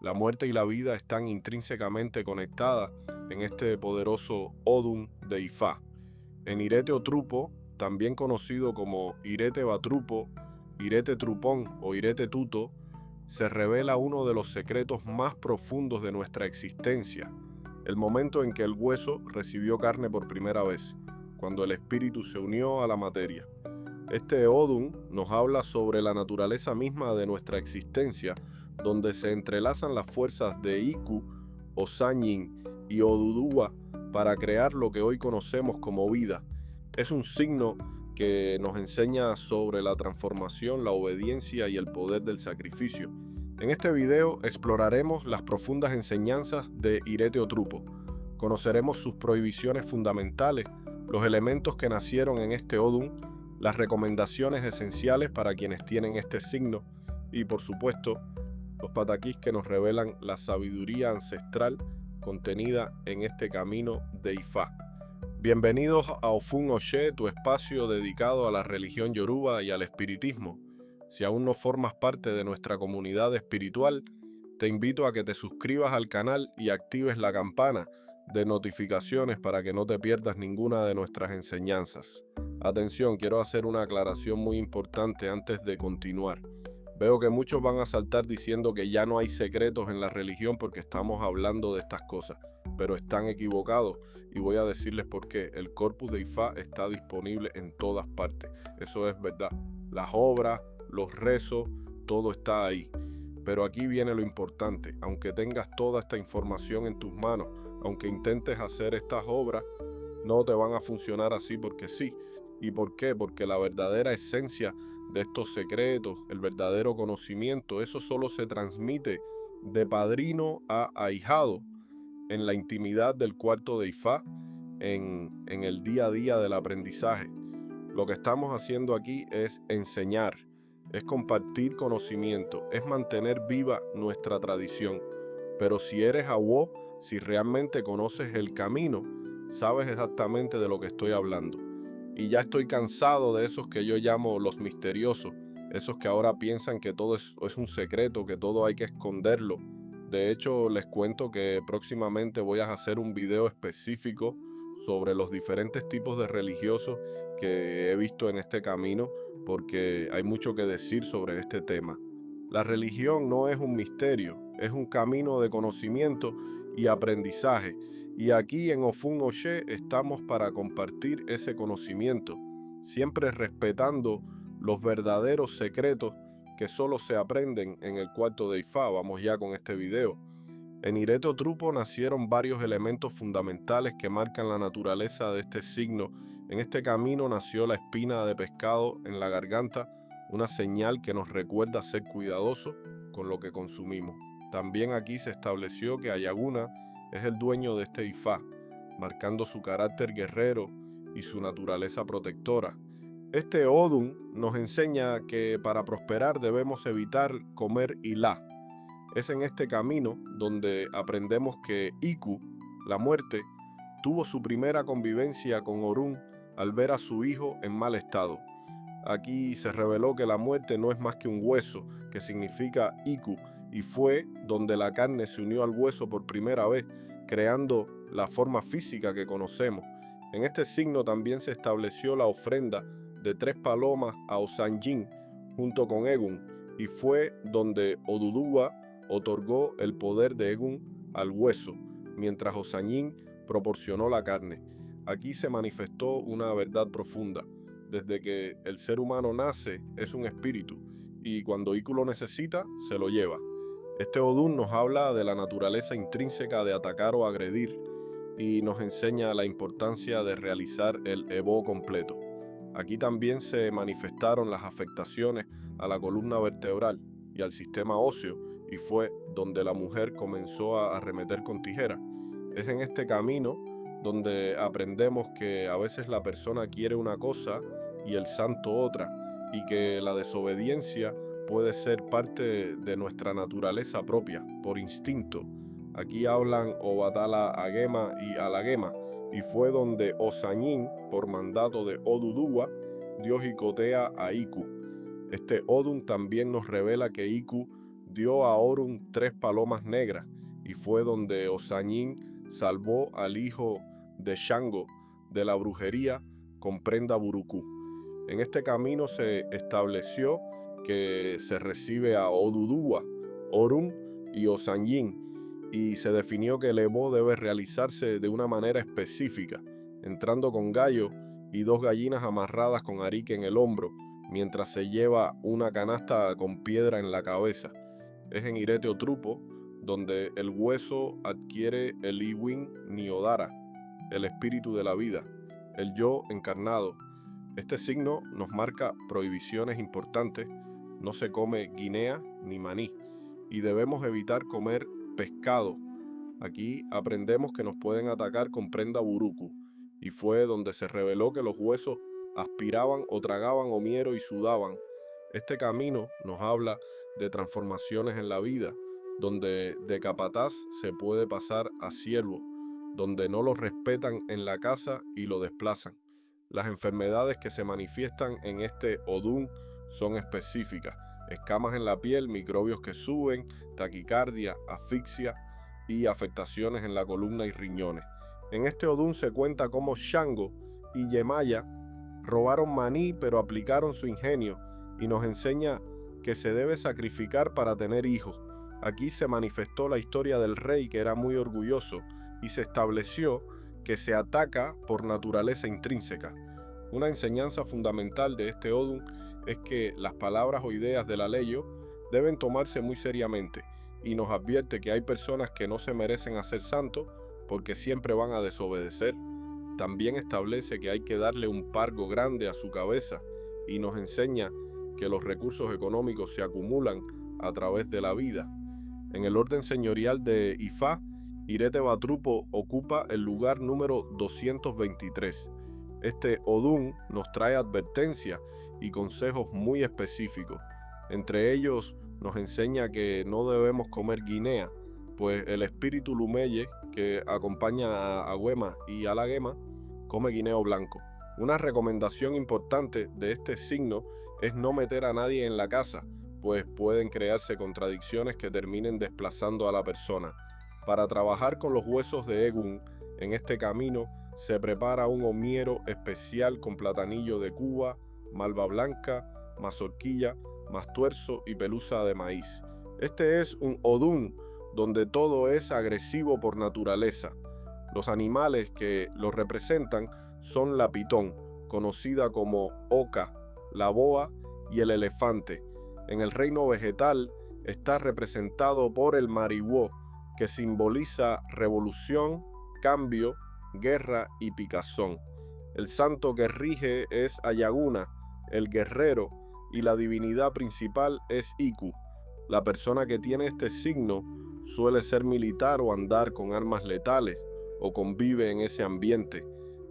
La muerte y la vida están intrínsecamente conectadas en este poderoso Odun de Ifá. En Irete Otrupo, también conocido como Irete Batrupo, Irete Trupón o Irete Tuto, se revela uno de los secretos más profundos de nuestra existencia, el momento en que el hueso recibió carne por primera vez, cuando el espíritu se unió a la materia. Este Odun nos habla sobre la naturaleza misma de nuestra existencia, donde se entrelazan las fuerzas de Iku, Osanyin y Oduduwa para crear lo que hoy conocemos como vida. Es un signo que nos enseña sobre la transformación, la obediencia y el poder del sacrificio. En este video exploraremos las profundas enseñanzas de Irete Otrupo. Conoceremos sus prohibiciones fundamentales, los elementos que nacieron en este Odun, las recomendaciones esenciales para quienes tienen este signo y, por supuesto, los pataquís que nos revelan la sabiduría ancestral contenida en este camino de Ifá. Bienvenidos a Ofun Oshe, tu espacio dedicado a la religión yoruba y al espiritismo. Si aún no formas parte de nuestra comunidad espiritual, te invito a que te suscribas al canal y actives la campana de notificaciones para que no te pierdas ninguna de nuestras enseñanzas. Atención, quiero hacer una aclaración muy importante antes de continuar. Veo que muchos van a saltar diciendo que ya no hay secretos en la religión porque estamos hablando de estas cosas, pero están equivocados y voy a decirles por qué. El corpus de Ifá está disponible en todas partes, eso es verdad. Las obras, los rezos, todo está ahí. Pero aquí viene lo importante, aunque tengas toda esta información en tus manos, aunque intentes hacer estas obras, no te van a funcionar así porque sí. ¿Y por qué? Porque la verdadera esencia de estos secretos, el verdadero conocimiento, eso solo se transmite de padrino a ahijado en la intimidad del cuarto de Ifá, en el día a día del aprendizaje. Lo que estamos haciendo aquí es enseñar, es compartir conocimiento, es mantener viva nuestra tradición. Pero si eres Awo, si realmente conoces el camino, sabes exactamente de lo que estoy hablando. Y ya estoy cansado de esos que yo llamo los misteriosos, esos que ahora piensan que todo es un secreto, que todo hay que esconderlo. De hecho, les cuento que próximamente voy a hacer un video específico sobre los diferentes tipos de religiosos que he visto en este camino, porque hay mucho que decir sobre este tema. La religión no es un misterio, es un camino de conocimiento y aprendizaje. Y aquí en Ofun Oshe estamos para compartir ese conocimiento, siempre respetando los verdaderos secretos que solo se aprenden en el cuarto de Ifá. Vamos ya con este video. En Irete Otrupo nacieron varios elementos fundamentales que marcan la naturaleza de este signo. En este camino nació la espina de pescado en la garganta, una señal que nos recuerda ser cuidadosos con lo que consumimos. También aquí se estableció que Ayaguna es el dueño de este Ifá, marcando su carácter guerrero y su naturaleza protectora. Este Odun nos enseña que para prosperar debemos evitar comer Ilá. Es en este camino donde aprendemos que Iku, la muerte, tuvo su primera convivencia con Orun al ver a su hijo en mal estado. Aquí se reveló que la muerte no es más que un hueso, que significa Iku, y fue donde la carne se unió al hueso por primera vez, creando la forma física que conocemos. En este signo también se estableció la ofrenda de 3 palomas a Osanyin junto con Egun, y fue donde Oduduwa otorgó el poder de Egun al hueso, mientras Osanyin proporcionó la carne. Aquí se manifestó una verdad profunda. Desde que el ser humano nace es un espíritu y cuando Iku lo necesita, se lo lleva. Este Odun nos habla de la naturaleza intrínseca de atacar o agredir y nos enseña la importancia de realizar el Evo completo. Aquí también se manifestaron las afectaciones a la columna vertebral y al sistema óseo y fue donde la mujer comenzó a arremeter con tijera. Es en este camino donde aprendemos que a veces la persona quiere una cosa y el santo otra, y que la desobediencia puede ser parte de nuestra naturaleza propia, por instinto. Aquí hablan Obatala Agema y Alagema, y fue donde Osanyin, por mandato de Oduduwa, dio jicotea a Iku. Este Odun también nos revela que Iku dio a Orun 3 palomas negras, y fue donde Osañin salvó al hijo de Shango de la brujería con prenda burukú. En este camino se estableció que se recibe a Oduduwa, Orun y Osañin, y se definió que el Ebo debe realizarse de una manera específica, entrando con gallo y 2 gallinas amarradas con arique en el hombro, mientras se lleva una canasta con piedra en la cabeza. Es en Irete Otrupo donde el hueso adquiere el Iwin Niodara, el espíritu de la vida, el yo encarnado. Este signo nos marca prohibiciones importantes: no se come guinea ni maní, y debemos evitar comer pescado. Aquí aprendemos que nos pueden atacar con prenda burukú, y fue donde se reveló que los huesos aspiraban o tragaban homiero y sudaban. Este camino nos habla de transformaciones en la vida, donde de capataz se puede pasar a siervo, donde no lo respetan en la casa y lo desplazan. Las enfermedades que se manifiestan en este Odún son específicas: escamas en la piel, microbios que suben, taquicardia, asfixia y afectaciones en la columna y riñones. En este Odún se cuenta cómo Shango y Yemaya robaron maní, pero aplicaron su ingenio, y nos enseña que se debe sacrificar para tener hijos. Aquí se manifestó la historia del rey, que era muy orgulloso, y se estableció que se ataca por naturaleza intrínseca. Una enseñanza fundamental de este Odún es que las palabras o ideas de la ley deben tomarse muy seriamente, y nos advierte que hay personas que no se merecen hacer santos porque siempre van a desobedecer. También establece que hay que darle un pargo grande a su cabeza, y nos enseña que los recursos económicos se acumulan a través de la vida. En el orden señorial de Ifá, Irete Batrupo ocupa el lugar número 223. Este Odún nos trae advertencias y consejos muy específicos. Entre ellos nos enseña que no debemos comer guinea, pues el espíritu Lumeye, que acompaña a Agüema y a la Gema, come guineo blanco. Una recomendación importante de este signo es no meter a nadie en la casa, pues pueden crearse contradicciones que terminen desplazando a la persona. Para trabajar con los huesos de Egún, en este camino se prepara un homiero especial con platanillo de Cuba, malva blanca, mazorquilla, mastuerzo y pelusa de maíz. Este es un Odún donde todo es agresivo por naturaleza. Los animales que lo representan son la pitón, conocida como oca, la boa y el elefante. En el reino vegetal está representado por el marihuó, que simboliza revolución, cambio, guerra y picazón. El santo que rige es Ayaguna, el guerrero, y la divinidad principal es Iku. La persona que tiene este signo suele ser militar o andar con armas letales, o convive en ese ambiente.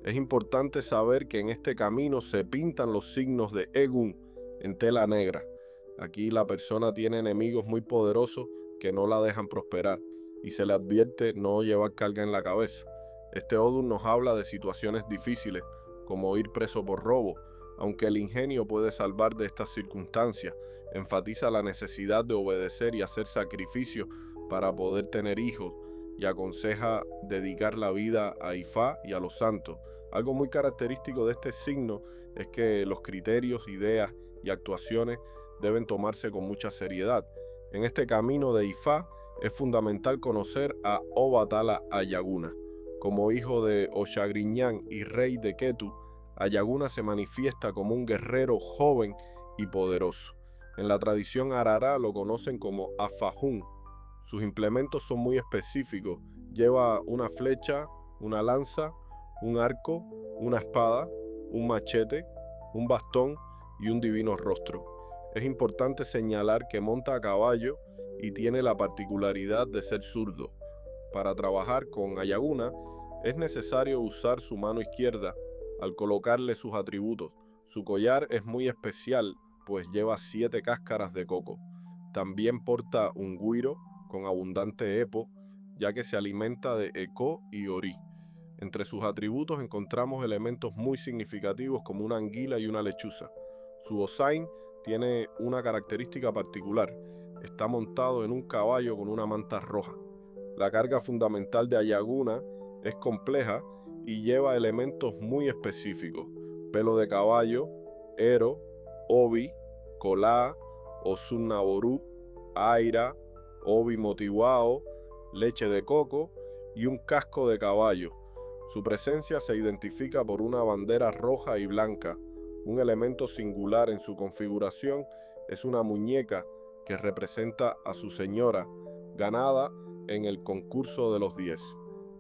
Es importante saber que en este camino se pintan los signos de Egún en tela negra. Aquí la persona tiene enemigos muy poderosos que no la dejan prosperar, y se le advierte no llevar carga en la cabeza. Este Odún nos habla de situaciones difíciles, como ir preso por robo. Aunque el ingenio puede salvar de estas circunstancias, enfatiza la necesidad de obedecer y hacer sacrificios para poder tener hijos, y aconseja dedicar la vida a Ifá y a los santos. Algo muy característico de este signo es que los criterios, ideas y actuaciones deben tomarse con mucha seriedad. En este camino de Ifá es fundamental conocer a Obatala Ayaguna. Como hijo de Oshagriñán y rey de Ketu, Ayaguna se manifiesta como un guerrero joven y poderoso. En la tradición arará lo conocen como Afajún. Sus implementos son muy específicos. Lleva una flecha, una lanza, un arco, una espada, un machete, un bastón y un divino rostro. Es importante señalar que monta a caballo y tiene la particularidad de ser zurdo. Para trabajar con Ayaguna es necesario usar su mano izquierda al colocarle sus atributos. Su collar es muy especial, pues lleva 7 cáscaras de coco. También porta un guiro con abundante epo, ya que se alimenta de eco y orí. Entre sus atributos encontramos elementos muy significativos como una anguila y una lechuza. Su osain tiene una característica particular: está montado en un caballo con una manta roja. La carga fundamental de Ayaguna es compleja y lleva elementos muy específicos: pelo de caballo, ero, obi, colá, osun naború, aira, obi motiwao, leche de coco y un casco de caballo. Su presencia se identifica por una bandera roja y blanca. Un elemento singular en su configuración es una muñeca que representa a su señora, ganada en el concurso de los 10.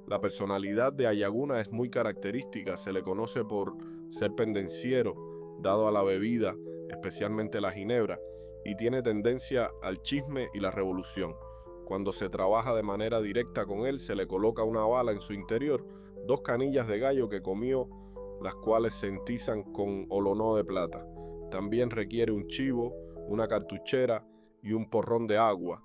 La personalidad de Ayaguna es muy característica, se le conoce por ser pendenciero, dado a la bebida, especialmente la ginebra, y tiene tendencia al chisme y la revolución. Cuando se trabaja de manera directa con él, se le coloca una bala en su interior, 2 canillas de gallo que comió, las cuales se entizan con olonó de plata. También requiere un chivo, una cartuchera y un porrón de agua.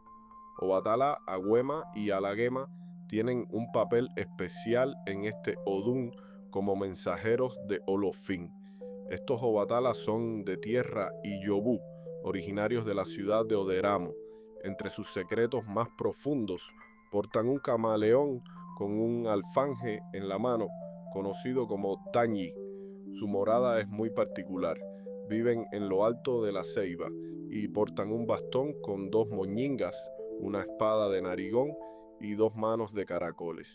Obatala, Agüema y Alaguema tienen un papel especial en este Odún como mensajeros de Olofín. Estos Obatalas son de tierra y Yobú, originarios de la ciudad de Oderamo. Entre sus secretos más profundos portan un camaleón con un alfanje en la mano, conocido como Tañi. Su morada es muy particular. Viven en lo alto de la ceiba y portan un bastón con 2 moñingas, una espada de narigón y 2 manos de caracoles.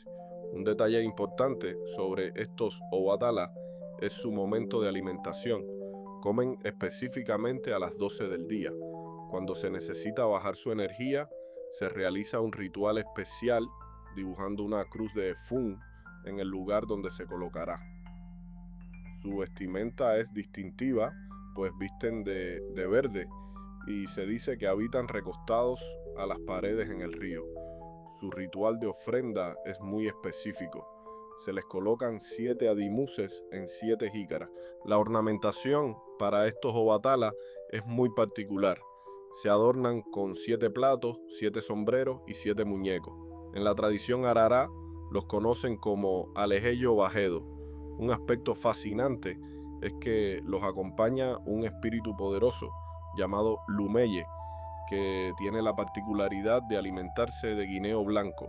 Un detalle importante sobre estos Obatala es su momento de alimentación. Comen específicamente a las 12 del día. Cuando se necesita bajar su energía, se realiza un ritual especial dibujando una cruz de Efún en el lugar donde se colocará. Su vestimenta es distintiva, pues visten de verde y se dice que habitan recostados a las paredes en el río. Su ritual de ofrenda es muy específico. Se les colocan 7 adimuses en 7 jícaras. La ornamentación para estos Obatala es muy particular. Se adornan con 7 platos, 7 sombreros y 7 muñecos. En la tradición arará los conocen como Alejeyo Bajedo. Un aspecto fascinante es que los acompaña un espíritu poderoso llamado Lumeye, que tiene la particularidad de alimentarse de guineo blanco,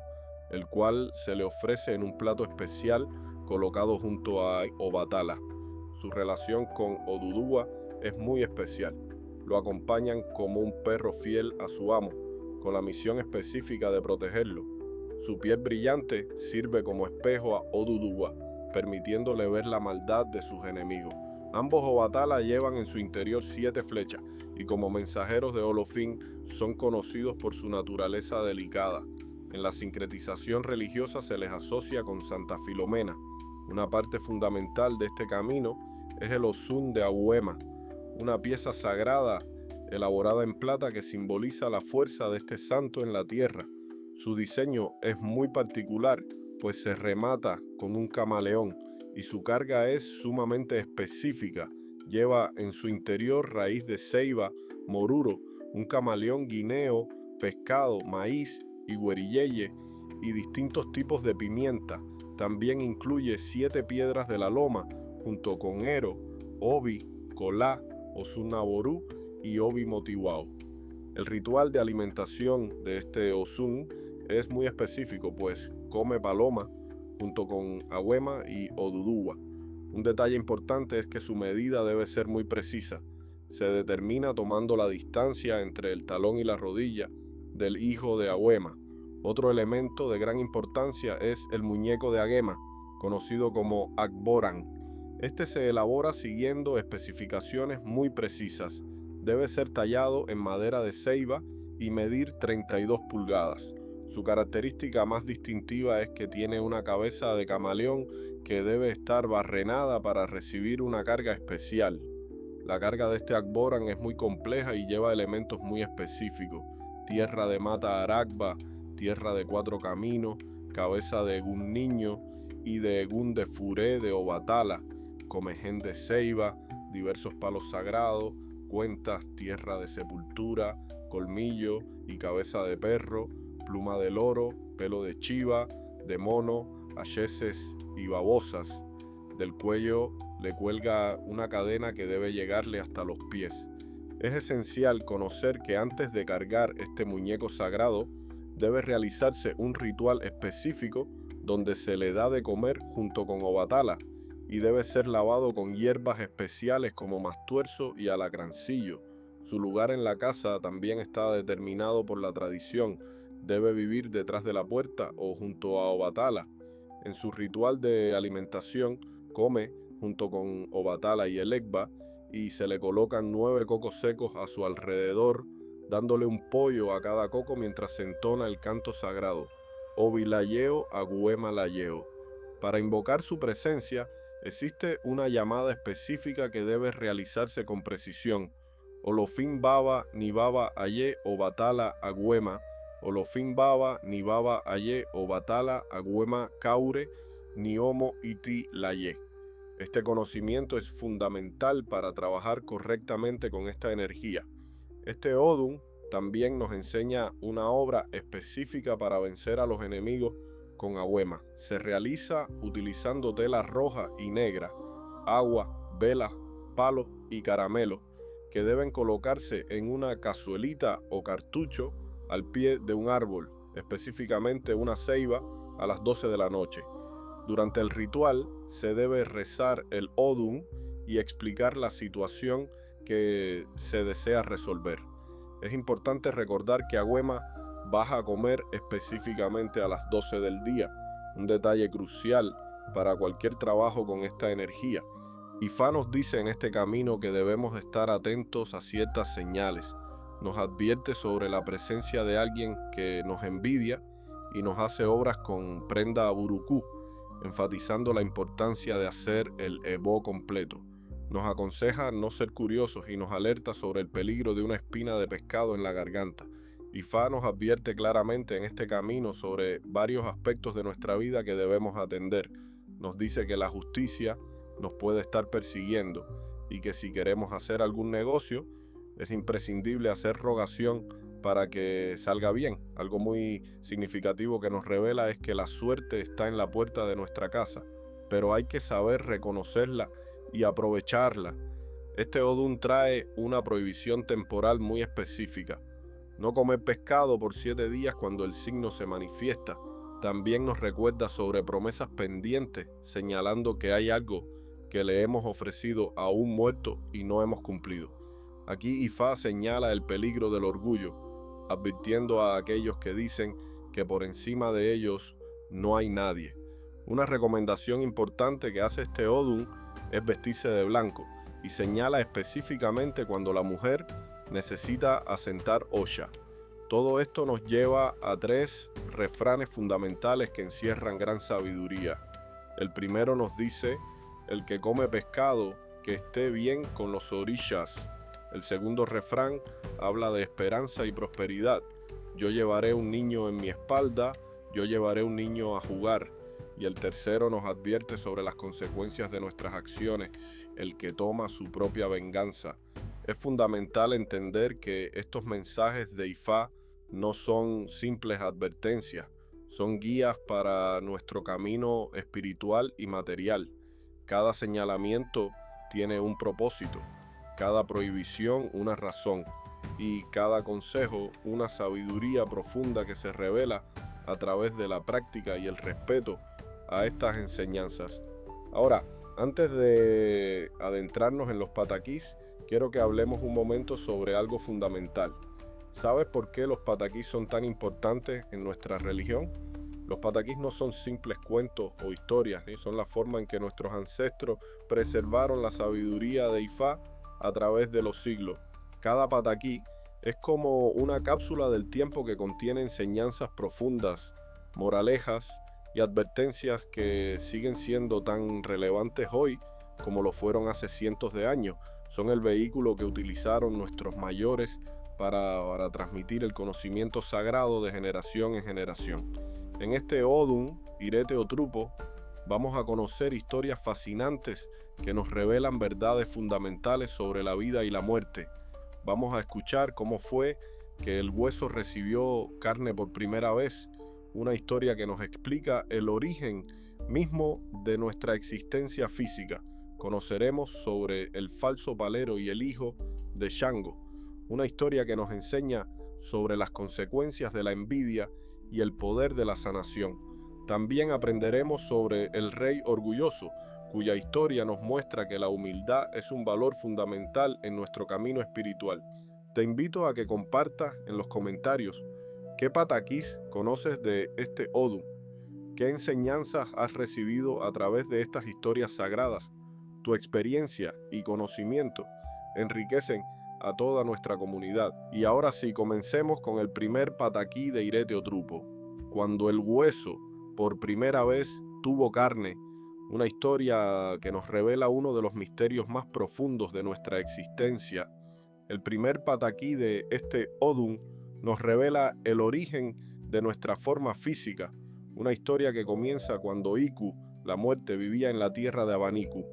el cual se le ofrece en un plato especial colocado junto a Obatala. Su relación con Odudúa es muy especial. Lo acompañan como un perro fiel a su amo, con la misión específica de protegerlo. Su piel brillante sirve como espejo a Odudúa, permitiéndole ver la maldad de sus enemigos. Ambos Obatala llevan en su interior 7 flechas y como mensajeros de Olofín son conocidos por su naturaleza delicada. En la sincretización religiosa se les asocia con Santa Filomena. Una parte fundamental de este camino es el Osun de Agüema, una pieza sagrada elaborada en plata que simboliza la fuerza de este santo en la tierra. Su diseño es muy particular, pues se remata con un camaleón y su carga es sumamente específica. Lleva en su interior raíz de ceiba, moruro, un camaleón guineo, pescado, maíz y güerilleye y distintos tipos de pimienta. También incluye 7 piedras de la loma junto con ero, obi, colá, osun naború y obi motiwao. El ritual de alimentación de este osun es muy específico, pues come paloma junto con Agüema y Odudúa. Un detalle importante es que su medida debe ser muy precisa. Se determina tomando la distancia entre el talón y la rodilla del hijo de Agüema. Otro elemento de gran importancia es el muñeco de Agema, conocido como Agboran. Este se elabora siguiendo especificaciones muy precisas. Debe ser tallado en madera de ceiba y medir 32 pulgadas. Su característica más distintiva es que tiene una cabeza de camaleón que debe estar barrenada para recibir una carga especial. La carga de este Agboran es muy compleja y lleva elementos muy específicos: tierra de mata aragba, tierra de 4 caminos, cabeza de Egún niño y de Egún de Furé de Obatala, comején de ceiba, diversos palos sagrados, cuentas, tierra de sepultura, colmillo y cabeza de perro, pluma de loro, pelo de chiva, de mono, ayeses y babosas. Del cuello le cuelga una cadena que debe llegarle hasta los pies. Es esencial conocer que antes de cargar este muñeco sagrado, debe realizarse un ritual específico donde se le da de comer junto con Obatala y debe ser lavado con hierbas especiales como mastuerzo y alacrancillo. Su lugar en la casa también está determinado por la tradición. Debe vivir detrás de la puerta o junto a Obatala. En su ritual de alimentación, come junto con Obatala y Elekba y se le colocan 9 cocos secos a su alrededor, dándole un pollo a cada coco mientras se entona el canto sagrado, Ovilayeo Agüema Layeo. Para invocar su presencia, existe una llamada específica que debe realizarse con precisión. Olofin Baba Nibaba Aye Obatala Agüema, Olofin Baba Nibaba Aye Obatala Agüema Kaure Niomo Iti Laye. Este conocimiento es fundamental para trabajar correctamente con esta energía. Este Odun también nos enseña una obra específica para vencer a los enemigos con Agüema. Se realiza utilizando tela roja y negra, agua, velas, palos y caramelo, que deben colocarse en una cazuelita o cartucho al pie de un árbol, específicamente una ceiba, a las 12 de la noche. Durante el ritual se debe rezar el Odun y explicar la situación que se desea resolver. Es importante recordar que Agüema baja a comer específicamente a las 12 del día, un detalle crucial para cualquier trabajo con esta energía. Ifá nos dice en este camino que debemos estar atentos a ciertas señales. Nos advierte sobre la presencia de alguien que nos envidia y nos hace obras con prenda burukú, enfatizando la importancia de hacer el ebó completo. Nos aconseja no ser curiosos y nos alerta sobre el peligro de una espina de pescado en la garganta. Ifá nos advierte claramente en este camino sobre varios aspectos de nuestra vida que debemos atender. Nos dice que la justicia nos puede estar persiguiendo y que si queremos hacer algún negocio, es imprescindible hacer rogación para que salga bien. Algo muy significativo que nos revela es que la suerte está en la puerta de nuestra casa, pero hay que saber reconocerla y aprovecharla. Este Odun trae una prohibición temporal muy específica. No comer pescado por 7 días cuando el signo se manifiesta. También nos recuerda sobre promesas pendientes, señalando que hay algo que le hemos ofrecido a un muerto y no hemos cumplido. Aquí Ifá señala el peligro del orgullo, advirtiendo a aquellos que dicen que por encima de ellos no hay nadie. Una recomendación importante que hace este Odun es vestirse de blanco y señala específicamente cuando la mujer necesita asentar Osha. Todo esto nos lleva a 3 refranes fundamentales que encierran gran sabiduría. El primero nos dice: el que come pescado, que esté bien con los orishas. El segundo refrán habla de esperanza y prosperidad. Yo llevaré un niño en mi espalda, yo llevaré un niño a jugar. Y el tercero nos advierte sobre las consecuencias de nuestras acciones, el que toma su propia venganza. Es fundamental entender que estos mensajes de Ifá no son simples advertencias, son guías para nuestro camino espiritual y material. Cada señalamiento tiene un propósito, cada prohibición una razón y cada consejo una sabiduría profunda que se revela a través de la práctica y el respeto a estas enseñanzas. Ahora, antes de adentrarnos en los pataquís, quiero que hablemos un momento sobre algo fundamental. ¿Sabes por qué los pataquís son tan importantes en nuestra religión? Los pataquís no son simples cuentos o historias, son la forma en que nuestros ancestros preservaron la sabiduría de Ifá a través de los siglos. Cada pataquí es como una cápsula del tiempo que contiene enseñanzas profundas, moralejas y advertencias que siguen siendo tan relevantes hoy como lo fueron hace cientos de años. Son el vehículo que utilizaron nuestros mayores para transmitir el conocimiento sagrado de generación en generación. En este Odun, Irete o Trupo, vamos a conocer historias fascinantes que nos revelan verdades fundamentales sobre la vida y la muerte. Vamos a escuchar cómo fue que el hueso recibió carne por primera vez, una historia que nos explica el origen mismo de nuestra existencia física. Conoceremos sobre el falso palero y el hijo de Shango. una historia que nos enseña sobre las consecuencias de la envidia y el poder de la sanación. También aprenderemos sobre el rey orgulloso, cuya historia nos muestra que la humildad es un valor fundamental en nuestro camino espiritual. Te invito a que compartas en los comentarios qué pataquís conoces de este Odum, qué enseñanzas has recibido a través de estas historias sagradas. Tu experiencia y conocimiento enriquecen a toda nuestra comunidad. Y ahora sí, comencemos con el primer pataquí de Irete Otrupo. Cuando el hueso por primera vez tuvo carne, una historia que nos revela uno de los misterios más profundos de nuestra existencia. El primer pataquí de este Odum nos revela el origen de nuestra forma física, una historia que comienza cuando Iku, la muerte, vivía en la tierra de Abaniku.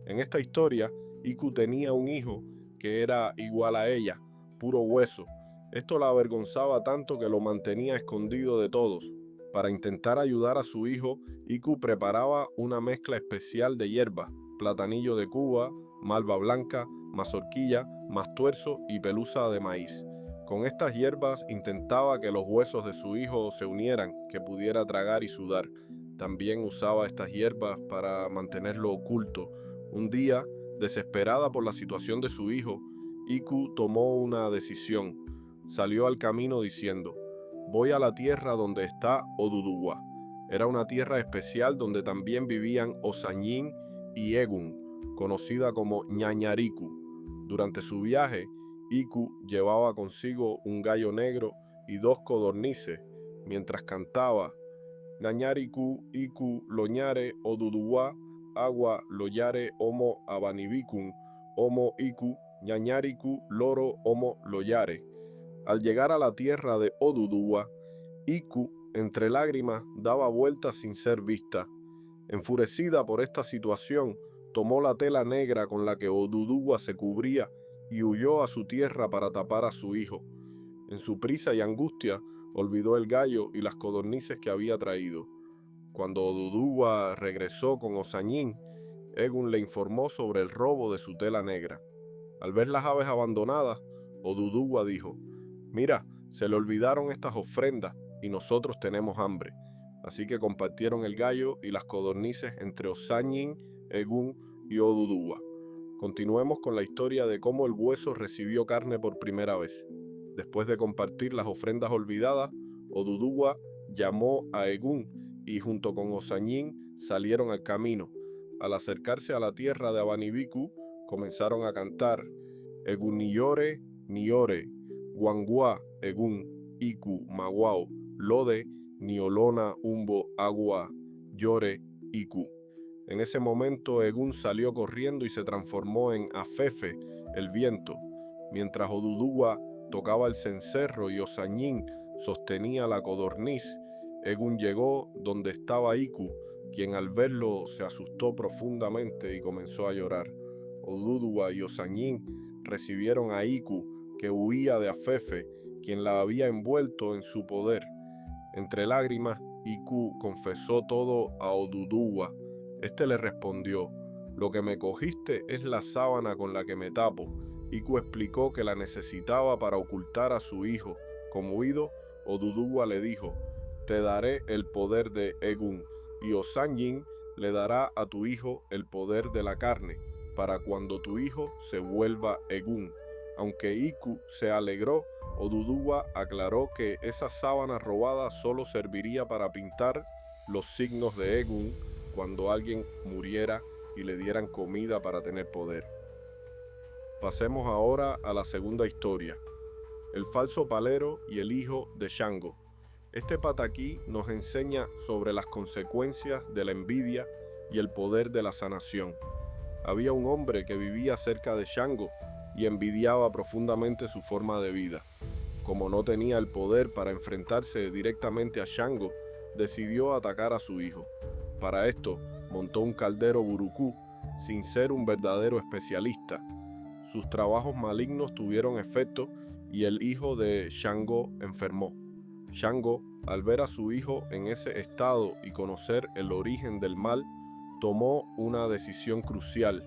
En esta historia, Iku tenía un hijo que era igual a ella, puro hueso. Esto la avergonzaba tanto que lo mantenía escondido de todos. Para intentar ayudar a su hijo, Iku preparaba una mezcla especial de hierbas, platanillo de Cuba, malva blanca, mazorquilla, mastuerzo y pelusa de maíz. Con estas hierbas intentaba que los huesos de su hijo se unieran, que pudiera tragar y sudar. También usaba estas hierbas para mantenerlo oculto. Un día, desesperada por la situación de su hijo, Iku tomó una decisión. Salió al camino diciendo: voy a la tierra donde está Oduduwa. Era una tierra especial donde también vivían Osañin y Egun, conocida como Ñañariku. Durante su viaje, Iku llevaba consigo un gallo negro y 2 codornices, mientras cantaba: Ñañariku, Iku, Loñare, Oduduwa, Agua, Loyare, Omo, Abanibikun, Omo, Iku, Ñañariku, Loro, Omo, Loyare. Al llegar a la tierra de Oduduwa, Iku, entre lágrimas, daba vueltas sin ser vista. Enfurecida por esta situación, tomó la tela negra con la que Oduduwa se cubría y huyó a su tierra para tapar a su hijo. En su prisa y angustia, olvidó el gallo y las codornices que había traído. Cuando Oduduwa regresó con Osañin, Egun le informó sobre el robo de su tela negra. Al ver las aves abandonadas, Oduduwa dijo: mira, se le olvidaron estas ofrendas y nosotros tenemos hambre. Así que compartieron el gallo y las codornices entre Osañin, Egun y Oduduwa. Continuemos con la historia de cómo el hueso recibió carne por primera vez. Después de compartir las ofrendas olvidadas, Oduduwa llamó a Egun y junto con Osañin salieron al camino. Al acercarse a la tierra de Abanibiku, comenzaron a cantar: Egun Niyore, Niyore, Guangua, Egun, Iku, Maguao, Lode, Niolona, Umbo, Agua, Llore, Iku. En ese momento Egun salió corriendo y se transformó en Afefe, el viento. Mientras Oduduwa tocaba el cencerro y Osañin sostenía la codorniz, Egun llegó donde estaba Iku, quien al verlo se asustó profundamente y comenzó a llorar. Oduduwa y Osañin recibieron a Iku, que huía de Afefe, quien la había envuelto en su poder. Entre lágrimas, Iku confesó todo a Oduduwa. Este le respondió: lo que me cogiste es la sábana con la que me tapo. Iku explicó que la necesitaba para ocultar a su hijo. Conmovido, Oduduwa le dijo: te daré el poder de Egun, y Osañin le dará a tu hijo el poder de la carne, para cuando tu hijo se vuelva Egun. Aunque Iku se alegró, Oduduwa aclaró que esa sábana robada solo serviría para pintar los signos de Egun cuando alguien muriera y le dieran comida para tener poder. Pasemos ahora a la segunda historia: el falso palero y el hijo de Shango. Este pataquí nos enseña sobre las consecuencias de la envidia y el poder de la sanación. Había un hombre que vivía cerca de Shango y envidiaba profundamente su forma de vida. Como no tenía el poder para enfrentarse directamente a Shango, decidió atacar a su hijo. Para esto, montó un caldero burukú, sin ser un verdadero especialista. Sus trabajos malignos tuvieron efecto y el hijo de Shango enfermó. Shango, al ver a su hijo en ese estado y conocer el origen del mal, tomó una decisión crucial.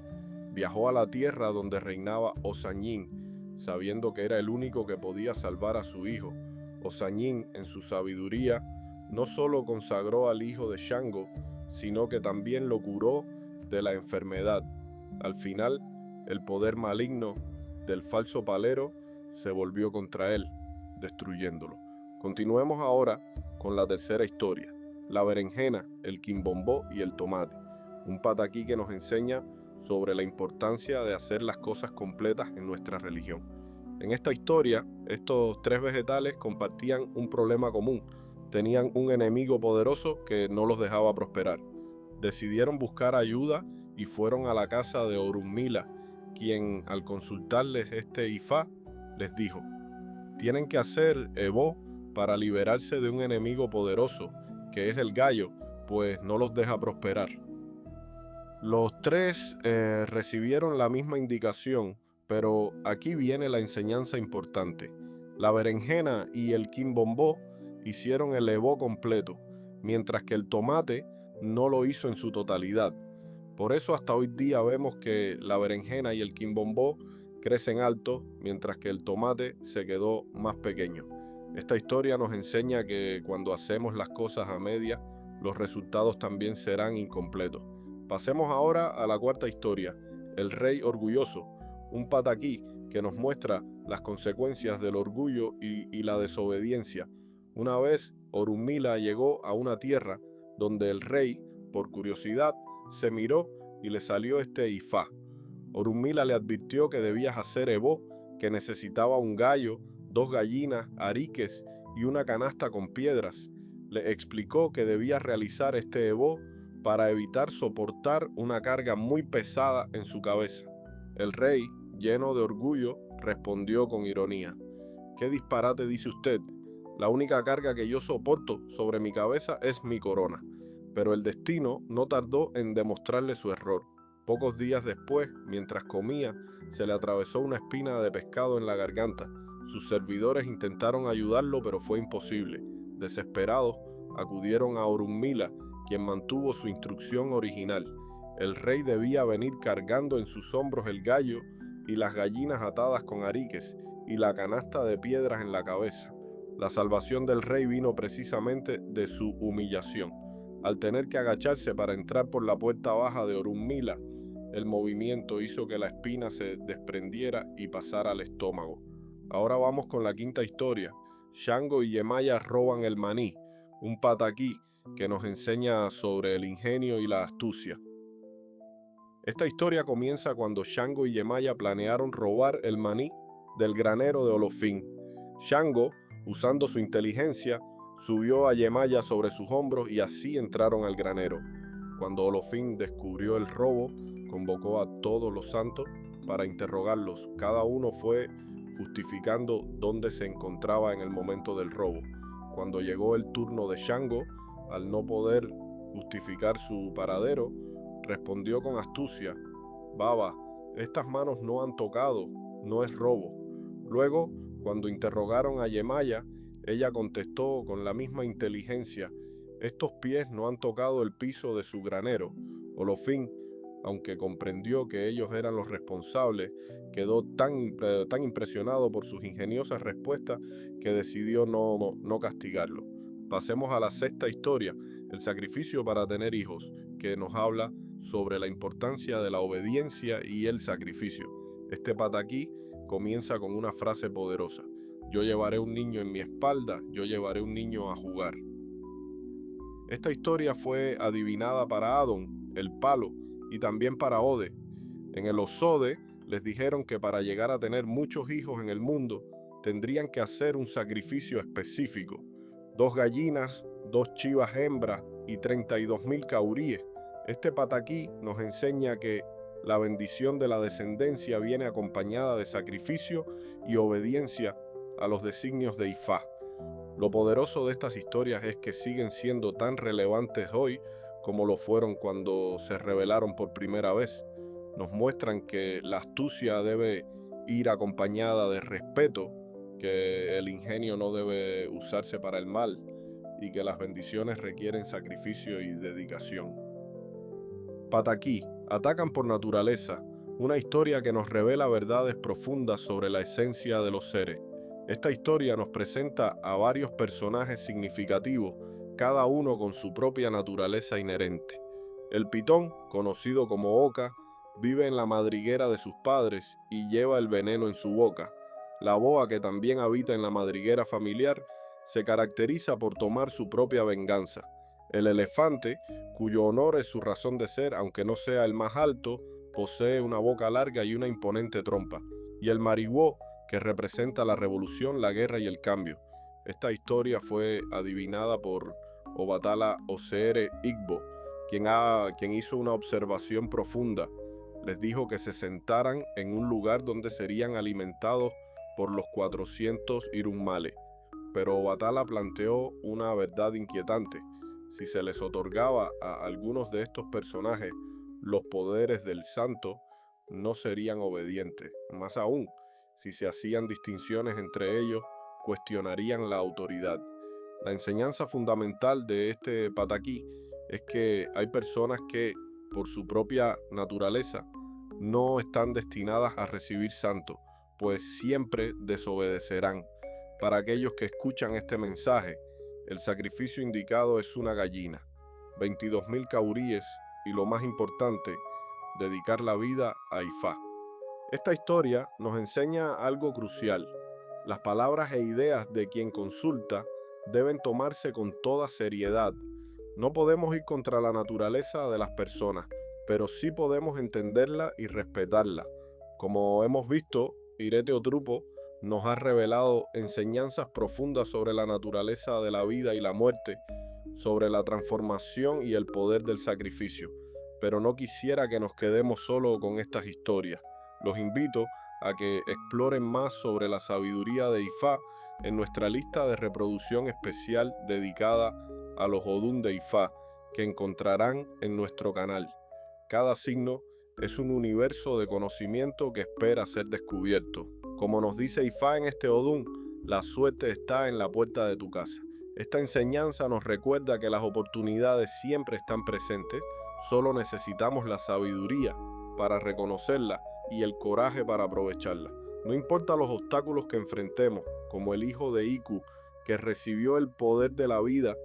Viajó a la tierra donde reinaba Osañin. sabiendo que era el único que podía salvar a su hijo. Osañin, en su sabiduría, no solo consagró al hijo de Shango, sino que también lo curó de la enfermedad. Al final, el poder maligno del falso palero se volvió contra él, destruyéndolo. Continuemos ahora con la tercera historia, la berenjena, el quimbombó y el tomate. Un pataquí que nos enseña sobre la importancia de hacer las cosas completas en nuestra religión. En esta historia, estos tres vegetales compartían un problema común. Tenían un enemigo poderoso que no los dejaba prosperar. Decidieron buscar ayuda y fueron a la casa de Orunmila, quien, al consultarles este Ifá, les dijo: tienen que hacer ebó para liberarse de un enemigo poderoso, que es el gallo, pues no los deja prosperar. Los tres recibieron la misma indicación, pero aquí viene la enseñanza importante. La berenjena y el quimbombó hicieron el ebó completo, mientras que el tomate no lo hizo en su totalidad. Por eso hasta hoy día vemos que la berenjena y el quimbombó crecen alto, mientras que el tomate se quedó más pequeño. Esta historia nos enseña que cuando hacemos las cosas a media, los resultados también serán incompletos. Pasemos ahora a la cuarta historia, el rey orgulloso, un pataquí que nos muestra las consecuencias del orgullo y la desobediencia. Una vez Orunmila llegó a una tierra donde el rey, por curiosidad, se miró y le salió este Ifá. Orunmila le advirtió que debía hacer ebó, que necesitaba un gallo, 2 gallinas, ariques y una canasta con piedras. Le explicó que debía realizar este ebó para evitar soportar una carga muy pesada en su cabeza. El rey, lleno de orgullo, respondió con ironía: ¿qué disparate dice usted? La única carga que yo soporto sobre mi cabeza es mi corona. Pero el destino no tardó en demostrarle su error. Pocos días después, mientras comía, se le atravesó una espina de pescado en la garganta. Sus servidores intentaron ayudarlo, pero fue imposible. Desesperados, acudieron a Orunmila, quien mantuvo su instrucción original. El rey debía venir cargando en sus hombros el gallo y las gallinas atadas con ariques y la canasta de piedras en la cabeza. La salvación del rey vino precisamente de su humillación. Al tener que agacharse para entrar por la puerta baja de Orunmila, el movimiento hizo que la espina se desprendiera y pasara al estómago. Ahora vamos con la quinta historia. Shango y Yemaya roban el maní, un pataquí que nos enseña sobre el ingenio y la astucia. Esta historia comienza cuando Shango y Yemaya planearon robar el maní del granero de Olofín. Shango, usando su inteligencia, subió a Yemaya sobre sus hombros y así entraron al granero. Cuando Olofín descubrió el robo, convocó a todos los santos para interrogarlos. Cada uno fue justificando dónde se encontraba en el momento del robo. Cuando llegó el turno de Shango, al no poder justificar su paradero, respondió con astucia: Baba, estas manos no han tocado, no es robo. Luego, cuando interrogaron a Yemaya, ella contestó con la misma inteligencia: estos pies no han tocado el piso de su granero. Olofín, aunque comprendió que ellos eran los responsables, quedó tan impresionado por sus ingeniosas respuestas que decidió no castigarlo. Pasemos a la sexta historia, el sacrificio para tener hijos, que nos habla sobre la importancia de la obediencia y el sacrificio. Este pataquí comienza con una frase poderosa: yo llevaré un niño en mi espalda, yo llevaré un niño a jugar. Esta historia fue adivinada para Adón, el palo, y también para Ode. En el Osode les dijeron que para llegar a tener muchos hijos en el mundo, tendrían que hacer un sacrificio específico: 2 gallinas, 2 chivas hembras y 32,000 cauríes. Este pataquí nos enseña que la bendición de la descendencia viene acompañada de sacrificio y obediencia a los designios de Ifá. Lo poderoso de estas historias es que siguen siendo tan relevantes hoy como lo fueron cuando se revelaron por primera vez. Nos muestran que la astucia debe ir acompañada de respeto, que el ingenio no debe usarse para el mal y que las bendiciones requieren sacrificio y dedicación. Pataquí, atacan por naturaleza, una historia que nos revela verdades profundas sobre la esencia de los seres. Esta historia nos presenta a varios personajes significativos, cada uno con su propia naturaleza inherente. El pitón, conocido como oca, vive en la madriguera de sus padres y lleva el veneno en su boca. La boa, que también habita en la madriguera familiar, se caracteriza por tomar su propia venganza. El elefante, cuyo honor es su razón de ser, aunque no sea el más alto, posee una boca larga y una imponente trompa. Y el mariwó, que representa la revolución, la guerra y el cambio. Esta historia fue adivinada por Obatala Osere Igbo, quien hizo una observación profunda. Les dijo que se sentaran en un lugar donde serían alimentados por los 400 Irunmale. Pero Obatala planteó una verdad inquietante. Si se les otorgaba a algunos de estos personajes los poderes del santo, no serían obedientes. Más aún, si se hacían distinciones entre ellos, cuestionarían la autoridad. La enseñanza fundamental de este pataquí es que hay personas que, por su propia naturaleza, no están destinadas a recibir santo, pues siempre desobedecerán. Para aquellos que escuchan este mensaje, el sacrificio indicado es una gallina, 22.000 cauríes y, lo más importante, dedicar la vida a Ifá. Esta historia nos enseña algo crucial. Las palabras e ideas de quien consulta deben tomarse con toda seriedad. No podemos ir contra la naturaleza de las personas, pero sí podemos entenderla y respetarla. Como hemos visto, Irete Otrupo nos ha revelado enseñanzas profundas sobre la naturaleza de la vida y la muerte, sobre la transformación y el poder del sacrificio. Pero no quisiera que nos quedemos solo con estas historias. Los invito a que exploren más sobre la sabiduría de Ifá en nuestra lista de reproducción especial dedicada a los Odún de Ifá, que encontrarán en nuestro canal. Cada signo es un universo de conocimiento que espera ser descubierto. Como nos dice Ifá en este Odún, la suerte está en la puerta de tu casa. Esta enseñanza nos recuerda que las oportunidades siempre están presentes, solo necesitamos la sabiduría para reconocerla y el coraje para aprovecharla. No importa los obstáculos que enfrentemos, como el hijo de Iku, que recibió el poder de la vida,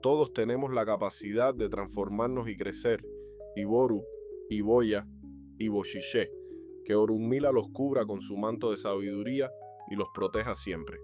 todos tenemos la capacidad de transformarnos y crecer. Iboru, Iboya y Boshishe, que Orunmila los cubra con su manto de sabiduría y los proteja siempre.